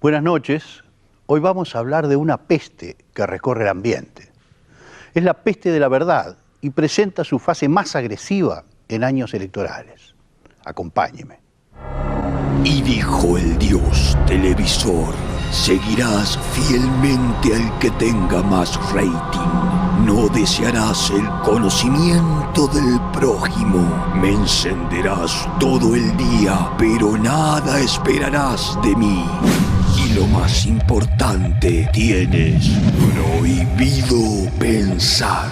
Buenas noches. Hoy vamos a hablar de una peste que recorre el ambiente. Es la peste de la verdad y presenta su fase más agresiva en años electorales. Acompáñeme. Y dijo el Dios televisor: seguirás fielmente al que tenga más rating. No desearás el conocimiento del prójimo. Me encenderás todo el día, pero nada esperarás de mí. Y lo más importante, tienes prohibido pensar.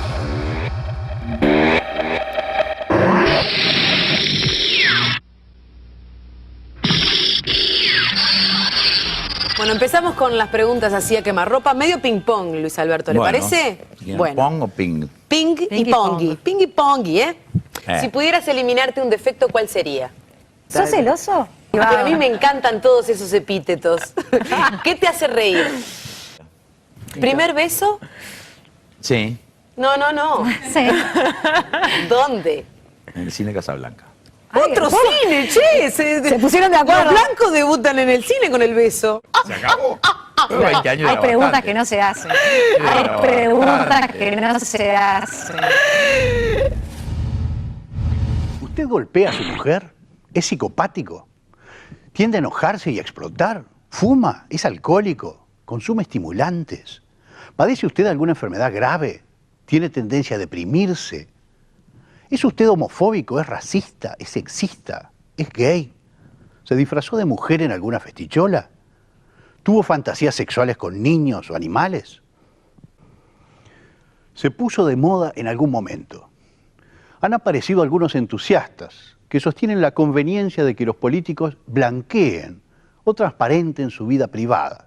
Bueno, empezamos con las preguntas así a quemarropa, medio ping-pong, Luis Alberto, ¿le parece? Bueno. ¿Pong o ping? Ping y pongi. Ping y pongi, ¿eh? Si pudieras eliminarte un defecto, ¿cuál sería? ¿Sos celoso? A mí me encantan todos esos epítetos. ¿Qué te hace reír? ¿Primer beso? Sí, No. Sí. ¿Dónde? en el cine Casablanca. ¡Otro cine, che! Se pusieron de acuerdo. Los blancos debutan en el cine con el beso. ¿Se acabó? 20 años Hay era preguntas bastante. que no se hacen. Hay preguntas que no se hacen. ¿Usted golpea a su mujer? ¿Es psicopático? ¿Tiende a enojarse y a explotar? ¿Fuma? ¿Es alcohólico? ¿Consume estimulantes? ¿Padece usted alguna enfermedad grave? ¿Tiene tendencia a deprimirse? ¿Es usted homofóbico? ¿Es racista? ¿Es sexista? ¿Es gay? ¿Se disfrazó de mujer en alguna festichola? ¿Tuvo fantasías sexuales con niños o animales? Se puso de moda en algún momento. Han aparecido algunos entusiastas que sostienen la conveniencia de que los políticos blanqueen o transparenten su vida privada.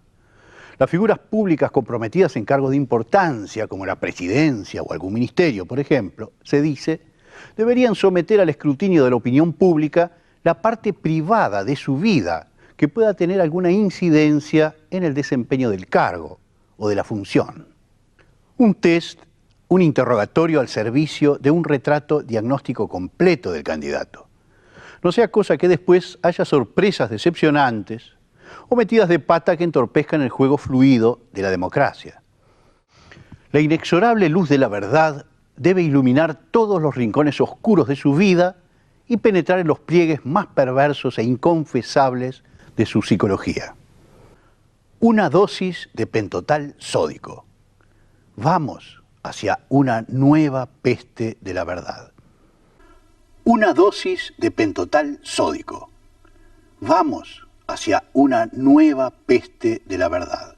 Las figuras públicas comprometidas en cargos de importancia, como la presidencia o algún ministerio, por ejemplo, se dice, deberían someter al escrutinio de la opinión pública la parte privada de su vida que pueda tener alguna incidencia en el desempeño del cargo o de la función. Un test, un interrogatorio al servicio de un retrato diagnóstico completo del candidato. No sea cosa que después haya sorpresas decepcionantes o metidas de pata que entorpezcan el juego fluido de la democracia. La inexorable luz de la verdad debe iluminar todos los rincones oscuros de su vida y penetrar en los pliegues más perversos e inconfesables de su psicología. Una dosis de pentotal sódico. Vamos hacia una nueva peste de la verdad. Una dosis de pentotal sódico. Vamos hacia una nueva peste de la verdad.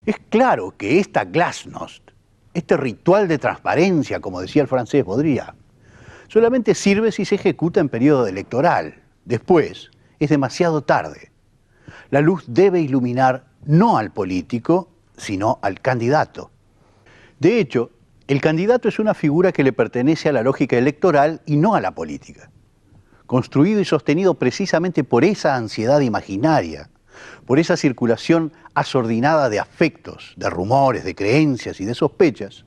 Es claro que esta glasnost, este ritual de transparencia, como decía el francés Baudrillard, solamente sirve si se ejecuta en periodo electoral. Después, es demasiado tarde. La luz debe iluminar no al político, sino al candidato. De hecho, el candidato es una figura que le pertenece a la lógica electoral y no a la política. Construido y sostenido precisamente por esa ansiedad imaginaria, por esa circulación asordinada de afectos, de rumores, de creencias y de sospechas,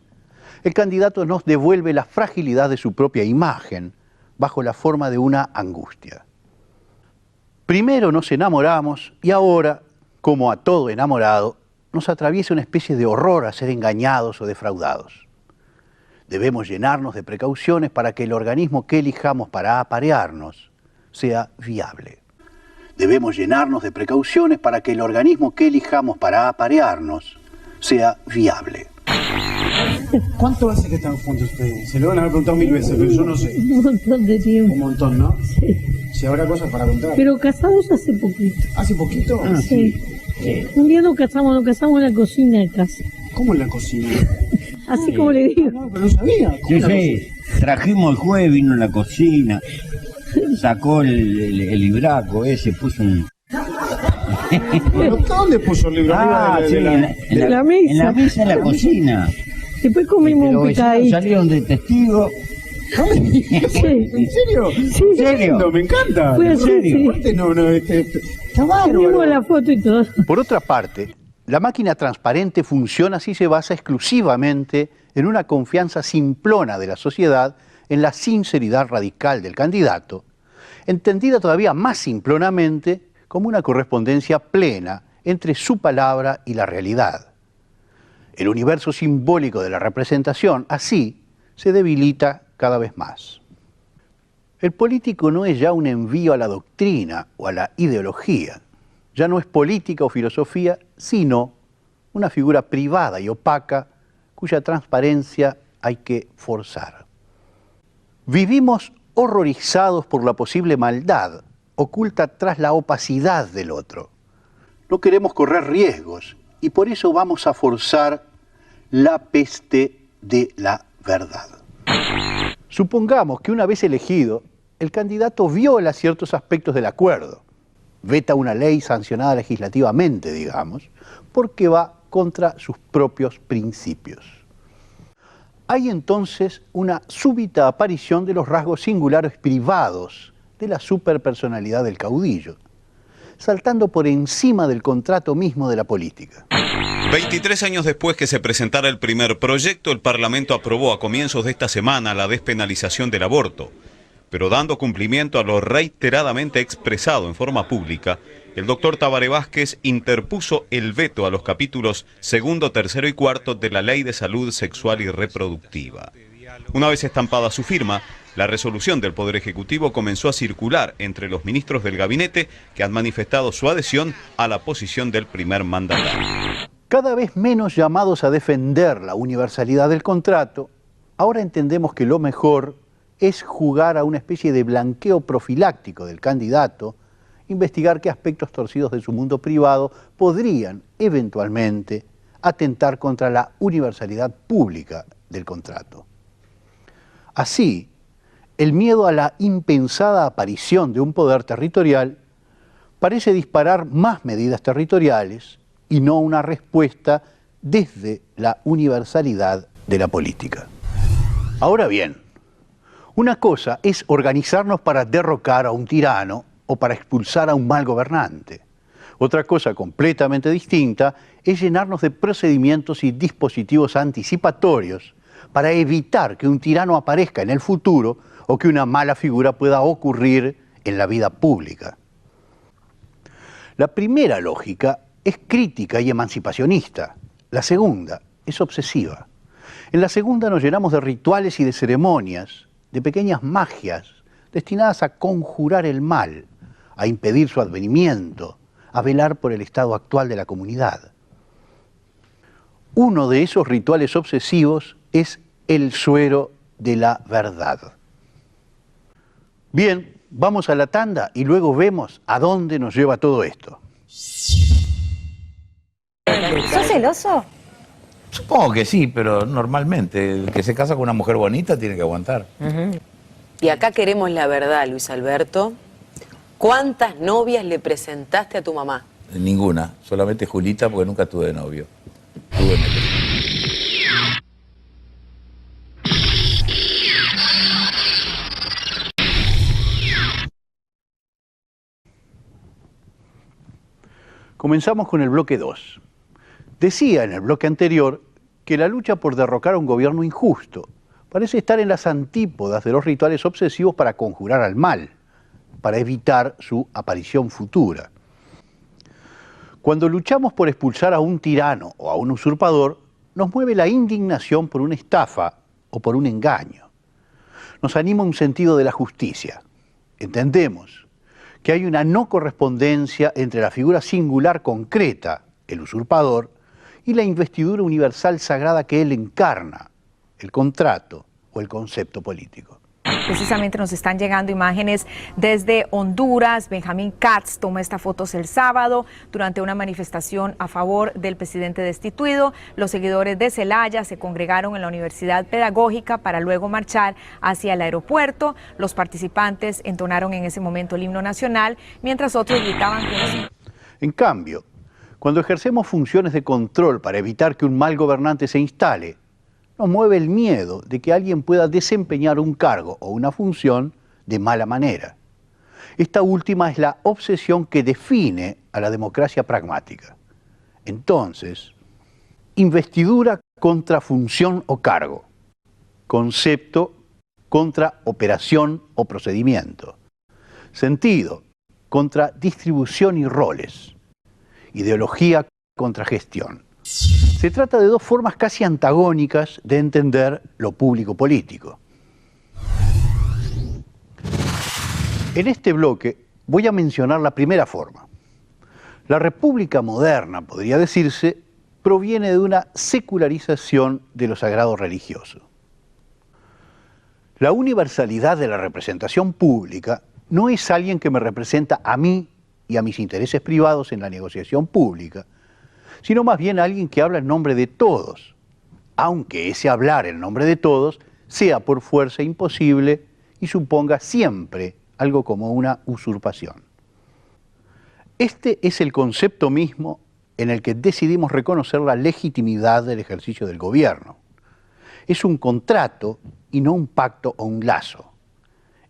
el candidato nos devuelve la fragilidad de su propia imagen bajo la forma de una angustia. Primero nos enamoramos y ahora, como a todo enamorado, nos atraviesa una especie de horror a ser engañados o defraudados. Debemos llenarnos de precauciones para que el organismo que elijamos para aparearnos sea viable. Debemos llenarnos de precauciones para que el organismo que elijamos para aparearnos sea viable. ¿Cuánto hace que están juntos ustedes? Se lo van a haber preguntado 1000 veces, pero yo no sé. Un montón de tiempo. Un montón, ¿no? Sí. Si habrá cosas para contar. Pero casados hace poquito. ¿Hace poquito? Sí. Un día nos casamos en la cocina de casa. ¿Cómo en la cocina? Así como le digo. No, pero no sabía. ¿Cómo Sí, en la sí, trajimos el jueves, vino a la cocina, sacó el libraco ese, puso un... cocina? ¿Dónde puso el libro? Arriba sí, de la mesa. En la mesa, en la cocina. Después comimos Los un vecinos picadito. salieron de testigo. Sí. ¿En serio? Sí. ¿En serio? Lindo, me encanta. Fue así, serio? sí. Aparte, no, está bárbaro. Tenemos la foto y todo. Por otra parte, la máquina transparente funciona si se basa exclusivamente en una confianza simplona de la sociedad en la sinceridad radical del candidato entendida todavía más simplonamente como una correspondencia plena entre su palabra y la realidad. El universo simbólico de la representación, así, se debilita cada vez más. El político no es ya un envío a la doctrina o a la ideología, ya no es política o filosofía, sino una figura privada y opaca cuya transparencia hay que forzar. Vivimos horrorizados por la posible maldad oculta tras la opacidad del otro. No queremos correr riesgos y por eso vamos a forzar la peste de la verdad. Supongamos que una vez elegido, el candidato viola ciertos aspectos del acuerdo, veta una ley sancionada legislativamente, digamos, porque va contra sus propios principios. Hay entonces una súbita aparición de los rasgos singulares privados de la superpersonalidad del caudillo, saltando por encima del contrato mismo de la política. 23 años después que se presentara el primer proyecto, el Parlamento aprobó a comienzos de esta semana la despenalización del aborto. Pero dando cumplimiento a lo reiteradamente expresado en forma pública, el doctor Tabaré Vázquez interpuso el veto a los capítulos 2, 3 y 4 de la Ley de Salud Sexual y Reproductiva. Una vez estampada su firma, la resolución del Poder Ejecutivo comenzó a circular entre los ministros del gabinete que han manifestado su adhesión a la posición del primer mandatario. Cada vez menos llamados a defender la universalidad del contrato, ahora entendemos que lo mejor es jugar a una especie de blanqueo profiláctico del candidato, investigar qué aspectos torcidos de su mundo privado podrían, eventualmente, atentar contra la universalidad pública del contrato. Así, el miedo a la impensada aparición de un poder territorial parece disparar más medidas territoriales y no una respuesta desde la universalidad de la política. Ahora bien, una cosa es organizarnos para derrocar a un tirano o para expulsar a un mal gobernante. Otra cosa completamente distinta es llenarnos de procedimientos y dispositivos anticipatorios para evitar que un tirano aparezca en el futuro o que una mala figura pueda ocurrir en la vida pública. La primera lógica es crítica y emancipacionista. La segunda es obsesiva. En la segunda nos llenamos de rituales y de ceremonias, de pequeñas magias destinadas a conjurar el mal, a impedir su advenimiento, a velar por el estado actual de la comunidad. Uno de esos rituales obsesivos es el suero de la verdad. Bien, vamos a la tanda y luego vemos a dónde nos lleva todo esto. ¿Sos celoso? Supongo que sí, pero normalmente el que se casa con una mujer bonita tiene que aguantar. Y acá queremos la verdad, Luis Alberto. ¿Cuántas novias le presentaste a tu mamá? Ninguna, solamente Julita porque nunca tuve novio. Tuve novio. Comenzamos con el bloque 2. Decía en el bloque anterior que la lucha por derrocar a un gobierno injusto parece estar en las antípodas de los rituales obsesivos para conjurar al mal, para evitar su aparición futura. Cuando luchamos por expulsar a un tirano o a un usurpador, nos mueve la indignación por una estafa o por un engaño. Nos anima un sentido de la justicia. Entendemos que hay una no correspondencia entre la figura singular concreta, el usurpador, y la investidura universal sagrada que él encarna, el contrato o el concepto político. Precisamente nos están llegando imágenes desde Honduras. Benjamín Katz toma estas fotos el sábado durante una manifestación a favor del presidente destituido. Los seguidores de Zelaya se congregaron en la Universidad Pedagógica para luego marchar hacia el aeropuerto. Los participantes entonaron en ese momento el himno nacional, mientras otros gritaban que... En cambio, cuando ejercemos funciones de control para evitar que un mal gobernante se instale, nos mueve el miedo de que alguien pueda desempeñar un cargo o una función de mala manera. Esta última es la obsesión que define a la democracia pragmática. Entonces, investidura contra función o cargo, concepto contra operación o procedimiento, Sentido contra distribución y roles. Ideología contra gestión. Se trata de dos formas casi antagónicas de entender lo público-político. En este bloque voy a mencionar la primera forma. La república moderna, podría decirse, proviene de una secularización de lo sagrado religioso. La universalidad de la representación pública no es alguien que me representa a mí y a mis intereses privados en la negociación pública, sino más bien alguien que habla en nombre de todos, aunque ese hablar en nombre de todos sea por fuerza imposible y suponga siempre algo como una usurpación. Este es el concepto mismo en el que decidimos reconocer la legitimidad del ejercicio del gobierno. Es un contrato y no un pacto o un lazo.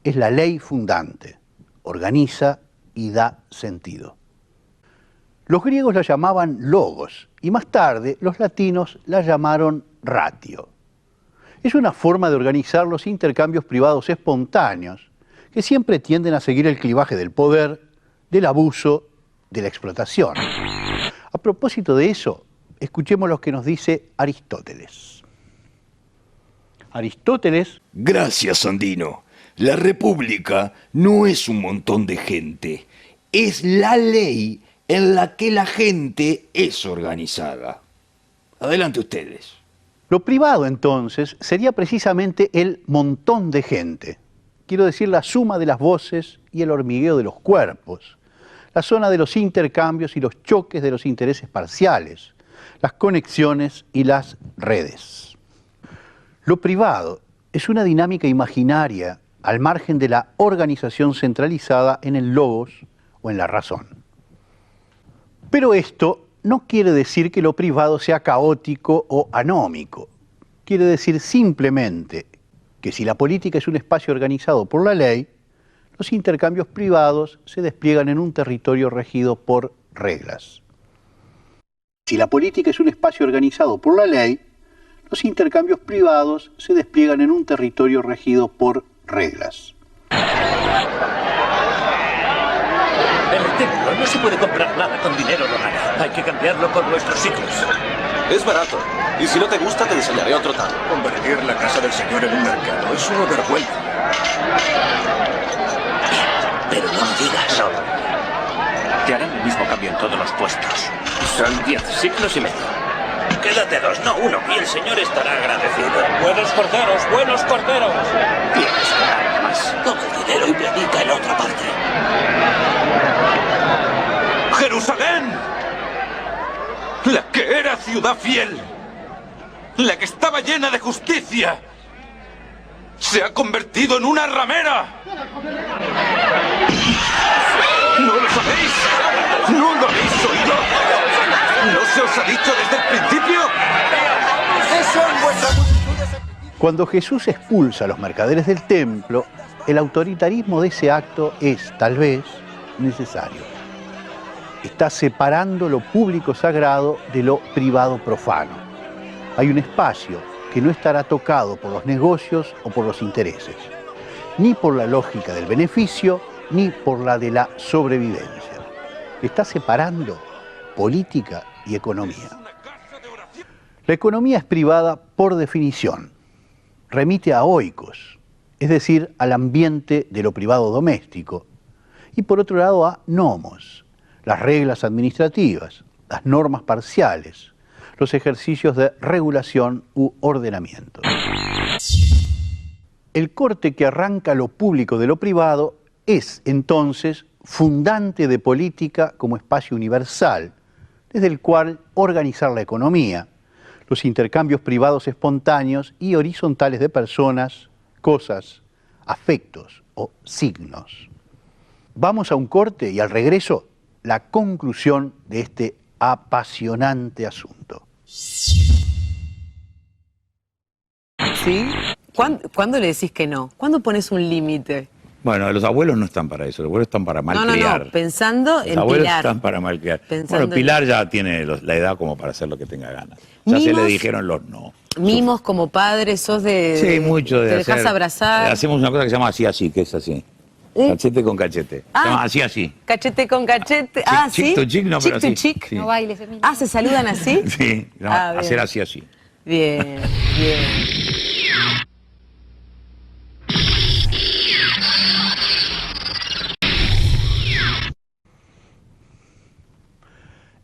Es la ley fundante, organiza y da sentido. Los griegos la llamaban logos y más tarde los latinos la llamaron ratio. Es una forma de organizar los intercambios privados espontáneos que siempre tienden a seguir el clivaje del poder, del abuso, de la explotación. A propósito de eso, escuchemos lo que nos dice Aristóteles. Aristóteles... Gracias, Sandino. La república no es un montón de gente. Es la ley en la que la gente es organizada. Adelante ustedes. Lo privado, entonces, sería precisamente el montón de gente. Quiero decir, la suma de las voces y el hormigueo de los cuerpos. La zona de los intercambios y los choques de los intereses parciales, las conexiones y las redes. Lo privado es una dinámica imaginaria al margen de la organización centralizada en el logos o en la razón. Pero esto no quiere decir que lo privado sea caótico o anómico. Quiere decir simplemente que si la política es un espacio organizado por la ley, los intercambios privados se despliegan en un territorio regido por reglas. Si la política es un espacio organizado por la ley, los intercambios privados se despliegan en un territorio regido por reglas. En el templo no se puede comprar nada con dinero romano. Hay que cambiarlo por nuestros ciclos. Es barato. Y si no te gusta, te enseñaré otro tal. Convertir la casa del señor en un mercado es una vergüenza. Pero no me digas. No. Te harán el mismo cambio en todos los puestos. Son 10 ciclos y medio. Quédate 2, no 1, y el señor estará agradecido. ¡Buenos corderos, buenos corderos! Tienes que darme más. Toma el dinero y predica en otra parte. ¡Jerusalén! La que era ciudad fiel. La que estaba llena de justicia. Se ha convertido en una ramera. ¿No lo sabéis? ¿No lo habéis oído? ¿No se os ha dicho desde el principio? Cuando Jesús expulsa a los mercaderes del templo, el autoritarismo de ese acto es, tal vez, necesario. Está separando lo público sagrado de lo privado profano. Hay un espacio que no estará tocado por los negocios o por los intereses, ni por la lógica del beneficio, ni por la de la sobrevivencia. Está separando política y economía. La economía es privada por definición. Remite a oikos, es decir, al ambiente de lo privado doméstico, y por otro lado a nomos, las reglas administrativas, las normas parciales, los ejercicios de regulación u ordenamiento. El corte que arranca lo público de lo privado es, entonces, fundante de política como espacio universal, desde el cual organizar la economía, los intercambios privados espontáneos y horizontales de personas, cosas, afectos o signos. Vamos a un corte y al regreso, la conclusión de este apasionante asunto. ¿Sí? ¿Cuándo le decís que no? ¿Cuándo pones un límite? Bueno, los abuelos no están para eso, los abuelos están para malcriar. No, pensando en Pilar. Los abuelos están para malcriar. Bueno, Pilar ya tiene la edad como para hacer lo que tenga ganas. Ya se le dijeron los no. Mimos como padres, sos de... Sí, mucho de te dejás abrazar. Hacemos una cosa que se llama así, que es así. Cachete con cachete. No, así. Cachete con cachete. Chick to chick, no, pero chick to así. chick. Sí. No bailes, Emilio. ¿Se saludan así? Sí, no, bien. hacer así. Bien.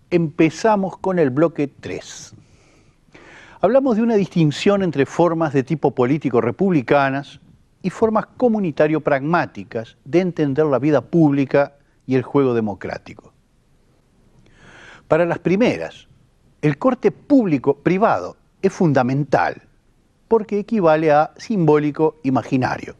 Empezamos con el bloque 3. Hablamos de una distinción entre formas de tipo político republicanas y formas comunitario-pragmáticas de entender la vida pública y el juego democrático. Para las primeras, el corte público-privado es fundamental porque equivale a simbólico-imaginario.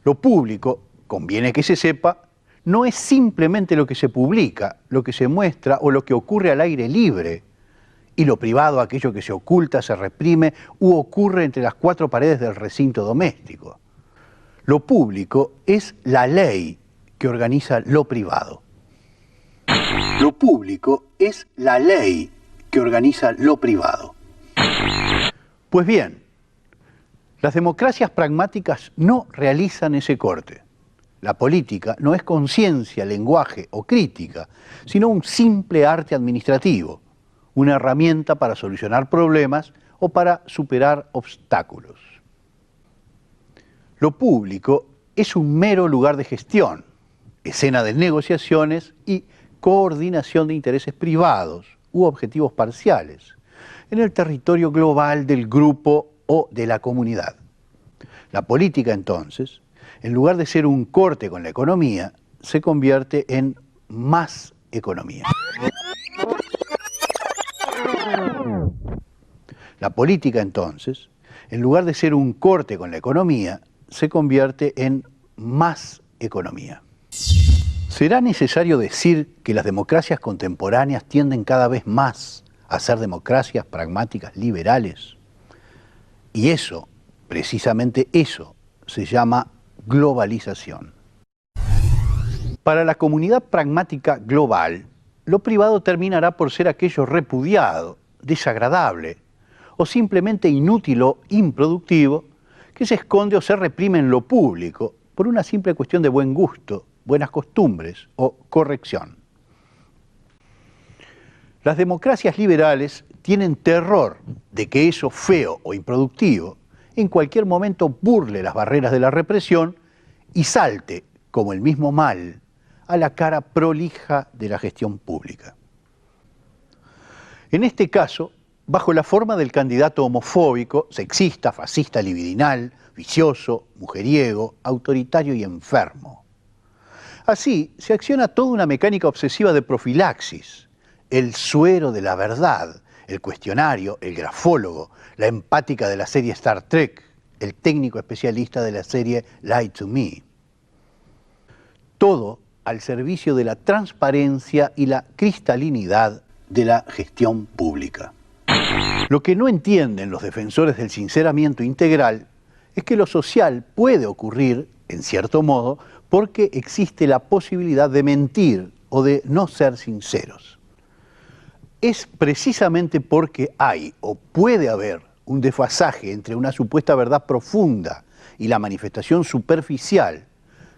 Lo público, conviene que se sepa, no es simplemente lo que se publica, lo que se muestra o lo que ocurre al aire libre, y lo privado, aquello que se oculta, se reprime u ocurre entre las cuatro paredes del recinto doméstico. Lo público es la ley que organiza lo privado. Lo público es la ley que organiza lo privado. Pues bien, las democracias pragmáticas no realizan ese corte. La política no es conciencia, lenguaje o crítica, sino un simple arte administrativo, una herramienta para solucionar problemas o para superar obstáculos. Lo público es un mero lugar de gestión, escena de negociaciones y coordinación de intereses privados u objetivos parciales en el territorio global del grupo o de la comunidad. La política, entonces, en lugar de ser un corte con la economía, se convierte en más economía. La política, entonces, en lugar de ser un corte con la economía, se convierte en más economía. ¿Será necesario decir que las democracias contemporáneas tienden cada vez más a ser democracias pragmáticas liberales? Y eso, precisamente eso, se llama globalización. Para la comunidad pragmática global, lo privado terminará por ser aquello repudiado, desagradable o simplemente inútil o improductivo que se esconde o se reprime en lo público por una simple cuestión de buen gusto, buenas costumbres o corrección. Las democracias liberales tienen terror de que eso feo o improductivo en cualquier momento burle las barreras de la represión y salte, como el mismo mal, a la cara prolija de la gestión pública. En este caso, bajo la forma del candidato homofóbico, sexista, fascista, libidinal, vicioso, mujeriego, autoritario y enfermo. Así, se acciona toda una mecánica obsesiva de profilaxis, el suero de la verdad, el cuestionario, el grafólogo, la empática de la serie Star Trek, el técnico especialista de la serie Lie to Me. Todo al servicio de la transparencia y la cristalinidad de la gestión pública. Lo que no entienden los defensores del sinceramiento integral es que lo social puede ocurrir, en cierto modo, porque existe la posibilidad de mentir o de no ser sinceros. Es precisamente porque hay o puede haber un desfasaje entre una supuesta verdad profunda y la manifestación superficial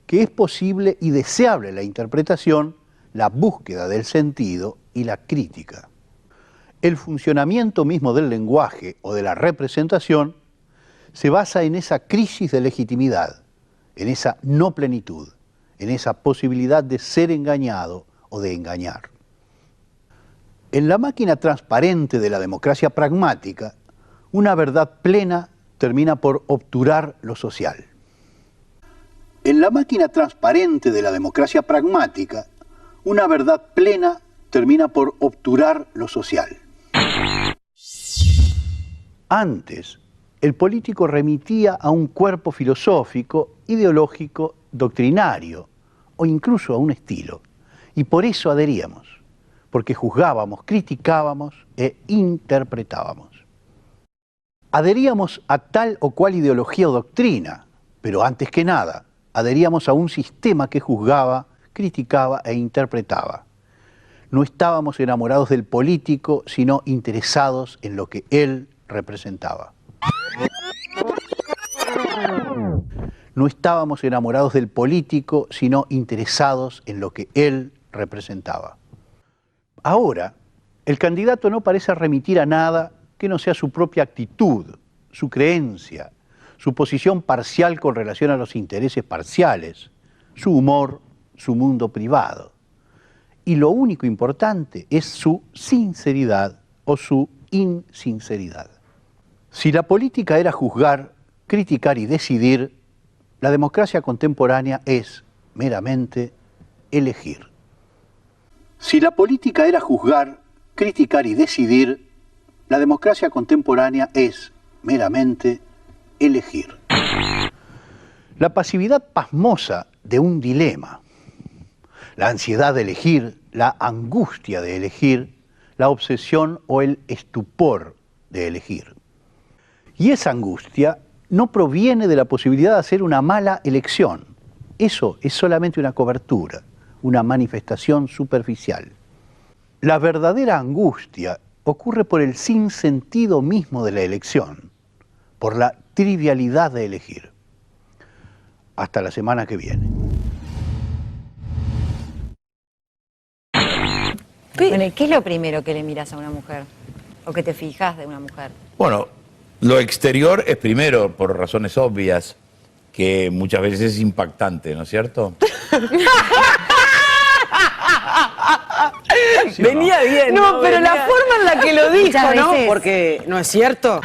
que es posible y deseable la interpretación, la búsqueda del sentido y la crítica. El funcionamiento mismo del lenguaje o de la representación se basa en esa crisis de legitimidad, en esa no plenitud, en esa posibilidad de ser engañado o de engañar. En la máquina transparente de la democracia pragmática, una verdad plena termina por obturar lo social. En la máquina transparente de la democracia pragmática, una verdad plena termina por obturar lo social. Antes, el político remitía a un cuerpo filosófico, ideológico, doctrinario o incluso a un estilo. Y por eso adheríamos, porque juzgábamos, criticábamos e interpretábamos. Adheríamos a tal o cual ideología o doctrina, pero antes que nada, adheríamos a un sistema que juzgaba, criticaba e interpretaba. No estábamos enamorados del político, sino interesados en lo que él representaba. No estábamos enamorados del político, sino interesados en lo que él representaba. Ahora, el candidato no parece remitir a nada que no sea su propia actitud, su creencia, su posición parcial con relación a los intereses parciales, su humor, su mundo privado. Y lo único importante es su sinceridad o su insinceridad. Si la política era juzgar, criticar y decidir, la democracia contemporánea es meramente elegir. Si la política era juzgar, criticar y decidir, la democracia contemporánea es meramente elegir. La pasividad pasmosa de un dilema, la ansiedad de elegir, la angustia de elegir, la obsesión o el estupor de elegir. Y esa angustia no proviene de la posibilidad de hacer una mala elección. Eso es solamente una cobertura, una manifestación superficial. La verdadera angustia ocurre por el sinsentido mismo de la elección, por la trivialidad de elegir. Hasta la semana que viene. Bueno, ¿y qué es lo primero que le miras a una mujer? ¿O que te fijas de una mujer? Bueno, lo exterior es primero, por razones obvias, que muchas veces es impactante, ¿no es cierto? Venía bien. No, pero la forma en la que lo dijo, ¿no? Porque no es cierto.